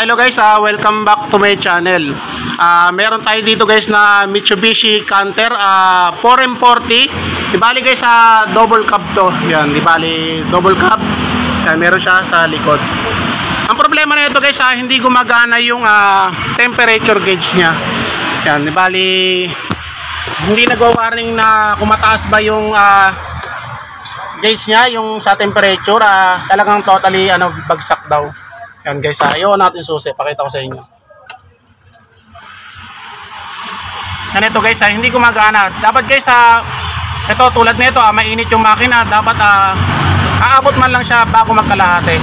Hello guys, welcome back to my channel. Meron tayo dito guys na Mitsubishi Canter 4M40. Di bali guys double cab to. Yan, di bali double cab. Yan, meron siya sa likod. Ang problema na ito guys, hindi gumagana yung temperature gauge niya. Yan, di bali hindi nagwa-warning na kung mataas ba yung gauge niya, yung sa temperature, talagang totally bagsak daw. Yan guys, ayaw natin susi, pakita ko sa inyo. Yan ito guys, hindi gumagana. Dapat guys, ito tulad nito, mainit yung makina, dapat aabot man lang siya bago magkalahati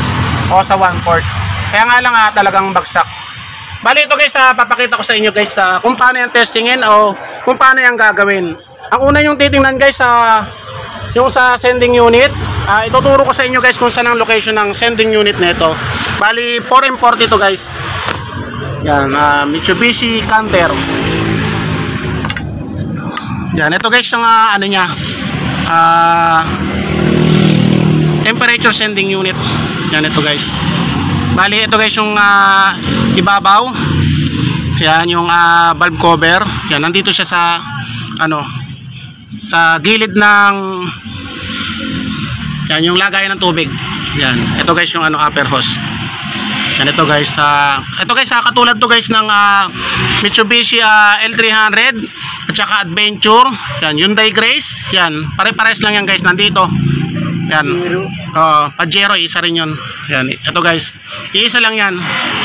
o sa 1/4. Kaya nga lang talagang bagsak. Bali ito guys, papakita ko sa inyo guys kung paano yung testingin o kung paano yung gagawin. Ang una yung titingnan guys, yung sa sending unit. Ituturo ko sa inyo guys kung saan ang location ng sending unit nito. Bali 4M40 to guys. Yan, Mitsubishi Canter. Yan, ito guys yung niya, temperature sending unit. Yan, ito guys. Bali ito guys yung ibabaw. Yan yung valve cover. Yan, nandito siya sa sa gilid ng yan yung lagayan ng tubig. Yan, ito guys yung upper hose. Yan, ito guys katulad to guys ng Mitsubishi L300 at saka Adventure. Yan, Hyundai Grace. Yan, pare-pares lang yan guys nandito. Yan, Pajero, isa rin yun. Yan, ito guys, iisa lang yan.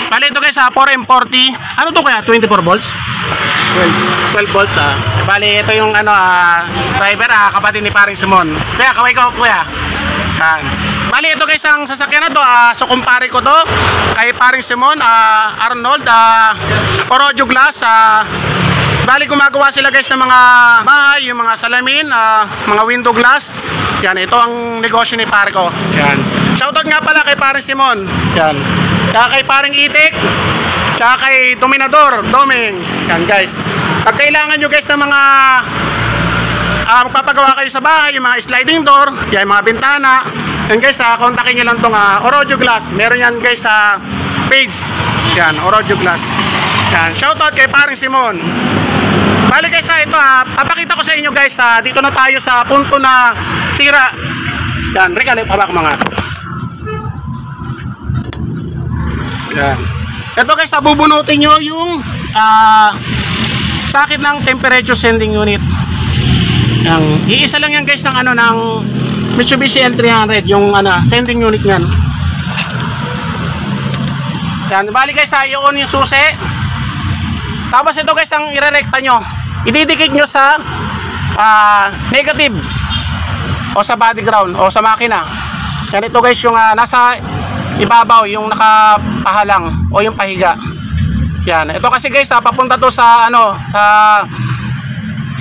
Bali ito guys 4M40. Ano to kaya? 24 volts? 12 volts. Bali ito yung driver, kapatid ni paring Simon. Kaya kaway ko kuya. Yan. Bali ito guys ang sasakyan na to, so kumpare ko to kay paring Simon, Arnold, Orojo Glass. Bali gumagawa sila guys ng mga bahay, yung mga salamin, mga window glass. Yan, ito ang negosyo ni pare ko. Yan. Shoutout nga pala kay paring Simon. Yan. Tsaka kay paring Itik. Tsaka kay Dominador, Doming. Yan guys. Pag kailangan nyo guys ng mga magpapagawa kayo sa bahay, yung mga sliding door, yan, mga bintana. Yan guys, kontakin nyo lang tong Orojo Glass. Meron yan guys sa page. Yan, Orojo Glass. Yan, shoutout kay paring Simon. Bali guys, ito papakita ko sa inyo guys, dito na tayo sa punto na sira. Yan, rekalip habak mga. Yan. Ito guys, bubunutin nyo yung sakit ng temperature sending unit. Yang iisa lang yan guys ng ng Mitsubishi L300, yung sending unit niyan. Yan, bali guys, i-on yung susi. Tapos ito guys ang irerekta nyo. Ididikit nyo sa negative o sa body ground o sa makina. Yan, ito guys yung nasa ibabaw, yung nakapahalang o yung pahiga. Yan, ito kasi guys papunta to sa sa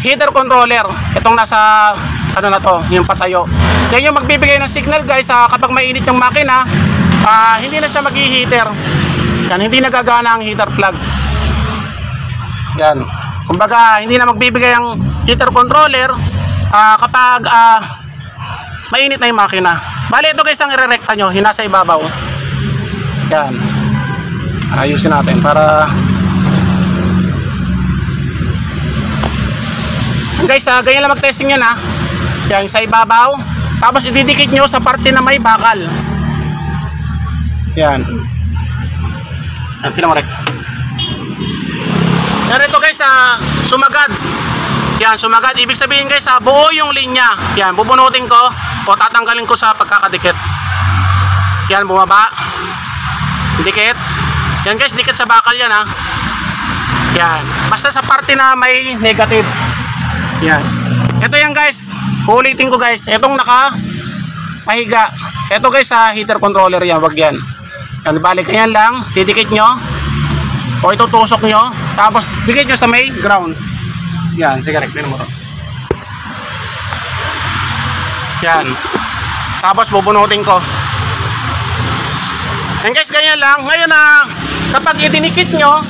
heater controller. Itong nasa na to, yung patayo. Yan yung magbibigay ng signal guys kapag mainit yung makina, hindi na siya mag-heater. Yan, hindi nagagana ang heater plug. Yan, kumbaga hindi na magbibigay ang heater controller kapag mainit na yung makina. Bali ito guys ang irerekta nyo, hinasa ibabaw. Yan, ayusin natin para guys, ganyan lang mag-testing yan yan sa ibabaw. Tapos ididikit nyo sa parte na may bakal. Yan, pinamorek. Yan, ito guys sumagad. Yan, sumagad, ibig sabihin guys buo yung linya. Yan, bubunutin ko o tatanggalin ko sa pagkakadikit. Yan, bumaba, dikit. Yan guys, dikit sa bakal yan yan, basta sa parte na may negative. Yan, ito yan guys, ulitin ko guys, itong nakapahiga, ito guys heater controller yan, wag yan. Yan, balik yan lang, didikit nyo o itutusok nyo, tapos dikit nyo sa may ground. Yan, sige, mo to. Yan, tapos bubunutin ko. Yan guys, ganyan lang. Ngayon kapag idinikit nyo,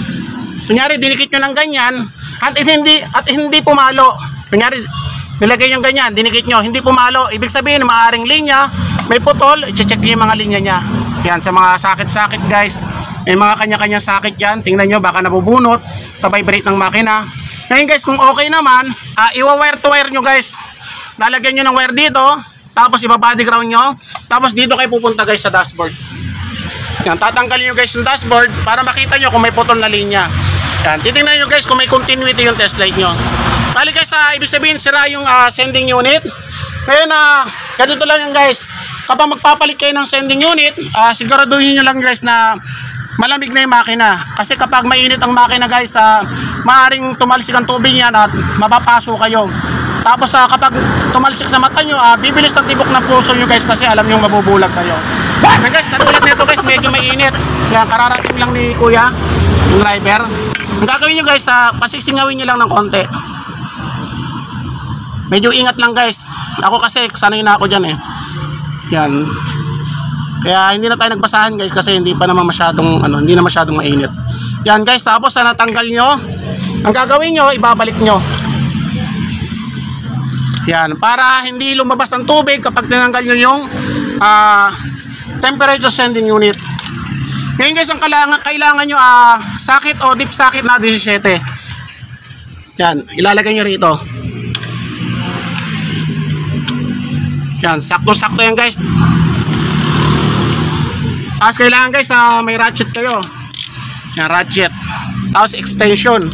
kunyari dinikit nyo ng ganyan at hindi pumalo, kunyari nilagay nyo ganyan, dinikit nyo, hindi pumalo, ibig sabihin maaaring linya may putol, i-check nyo yung mga linya nya. Yan, sa mga sakit-sakit guys, May mga kanya-kanya sakit yan. Tingnan nyo, baka nabubunot sa vibrate ng makina. Ngayon guys, kung okay naman, iwa-wire to wire nyo guys. Lalagyan nyo ng wire dito, tapos iba-body ground nyo, tapos dito kayo pupunta guys sa dashboard. Yan, tatanggalin nyo guys yung dashboard para makita nyo kung may putol na linya. Yan, titingnan nyo guys kung may continuity yung test light nyo. Bali guys, ibig sabihin sira yung sending unit. Kaya ganito lang yan guys. Kapag magpapalit kayo ng sending unit, siguraduhin nyo lang guys na malamig na yung makina. Kasi kapag mainit ang makina guys, maaaring tumalsik ang tubig yan at mapapaso kayo. Tapos kapag tumalsik sa mata nyo, bibilis ang tibok ng puso nyo guys kasi alam nyo mabubulag kayo. Yan guys, katulad nito guys, medyo mainit. Yan, kararating lang ni kuya, yung driver. Ang gagawin nyo guys, pasisingawin nyo lang ng konti. Medyo ingat lang guys. Ako kasi sanay na ako dyan eh. Yan. Kaya hindi na tayo nagbasahan guys kasi hindi pa naman masyadong hindi na masyadong mainit. Yan guys, tapos natanggal nyo. Ang gagawin nyo, ibabalik nyo. Yan, para hindi lumabas ang tubig kapag tinanggal nyo yung temperature sending unit. Ngayon guys, ang kailangan nyo socket o deep socket na 17. Yan, ilalagay nyo rito. Yan, sakto-sakto yan guys. Tapos kailangan guys, may ratchet kayo. Yan, ratchet. Tapos extension.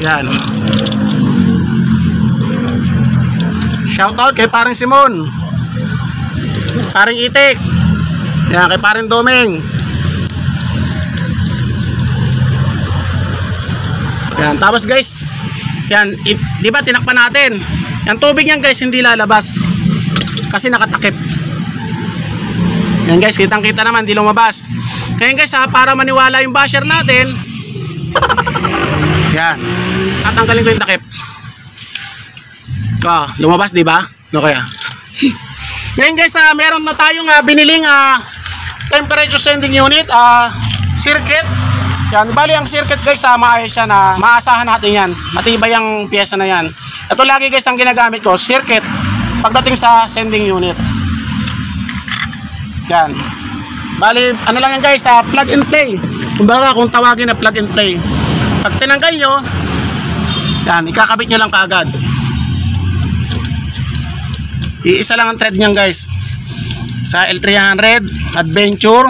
Yan. Shoutout kay paring Simon, paring Itik. Yan, kay paring Domeng. Yan, tapos guys, yan, di ba tinakpan natin? Yan, tubig yan guys, hindi lalabas kasi nakatakip. Yan guys, kitang-kita naman, hindi lumabas. Ngayon guys, para maniwala yung basher natin, yan, tatanggalin ko yung takip. Lumabas, di ba? Okay. Ngayon guys, meron na tayong biniling temperature sending unit, circuit. Yan, bali ang circuit guys, maayos yan, maasahan natin yan. Matibay ang pyesa na yan. Ito lagi guys ang ginagamit ko, circuit, pagdating sa sending unit. Yan. Bali, ano lang yan guys, plug and play. Kumbaga kung tawagin na plug and play. Pag tinanggal nyo, yan, ikakabit nyo lang kaagad. Iisa lang ang thread niyan guys. Sa L300, Adventure,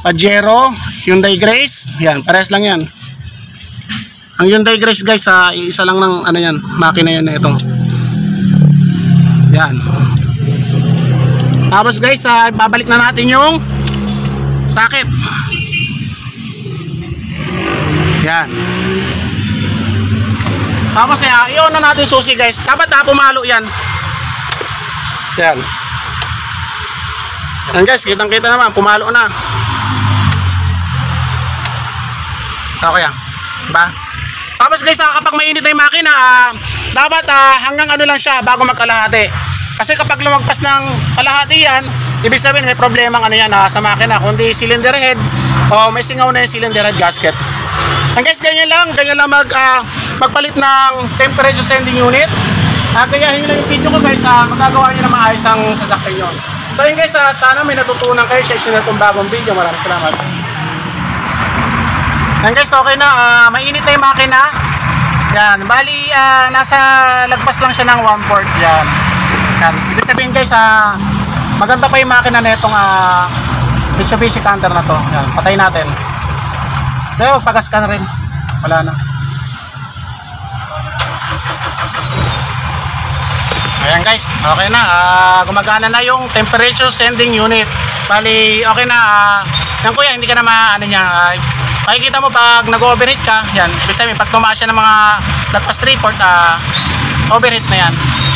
Pajero, Hyundai Grace. Yan, parehas lang yan. Ang Hyundai Grace guys, iisa lang ng yan, makina yan na ito. Yan. Tapos guys, babalik na natin yung socket. Yan. Tapos i-on na natin susi guys. Dapat pumalo yan. Yan. Yan guys, kitang-kita naman, pumalo na. Okay yan. Diba? Tapos guys, kapag mainit na yung makina, dapat hanggang lang siya bago magkalahati. Kasi kapag lumagpas ng kalahati yan, ibig sabihin may problema sa makina. Kundi cylinder head o may singaw na yung cylinder head gasket. And guys, ganyan lang magpalit ng temperature sending unit. Gayahin nyo lang yung video ko guys, magagawa nyo na maayos ang sasakyan nyo. So yun guys, sana may natutunan kayo sa isinal kong bagong video. Maraming salamat. Yan guys, okay na, mainit na yung makina. Yan, bali nasa lagpas lang siya ng 1/4. Yan. Yan, ibig sabihin guys, maganda pa yung makina na itong Mitsubishi Canter na to. Yan, patay natin. Kaya magpagas ka na rin. Wala na. Ayan guys, okay na. Gumagana na yung temperature sending unit. Bali, okay na. Yan kuya, hindi ka na makikita mo pag nag-overheat ka. Yan, ibig sabihin, pag tumaas siya ng mga lagpas 3/4, overheat na yan.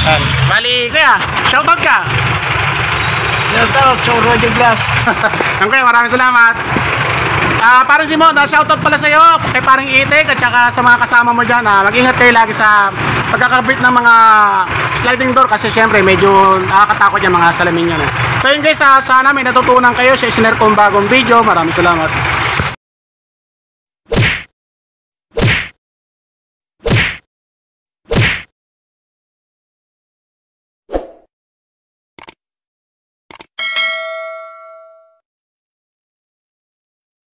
Yan. Bali, kuya, shoutout ka. Shoutout, Roger Glass. Yan kuya, maraming salamat. Parang Simon, shoutout pala sa iyo kay parang Itik at saka sa mga kasama mo dyan. Mag-ingat kayo lagi sa pagkakabit ng mga sliding door kasi syempre medyo nakakatakot yung mga salamin yan. So yun guys, sana may natutunan kayo sa isinare kong bagong video. Maraming salamat.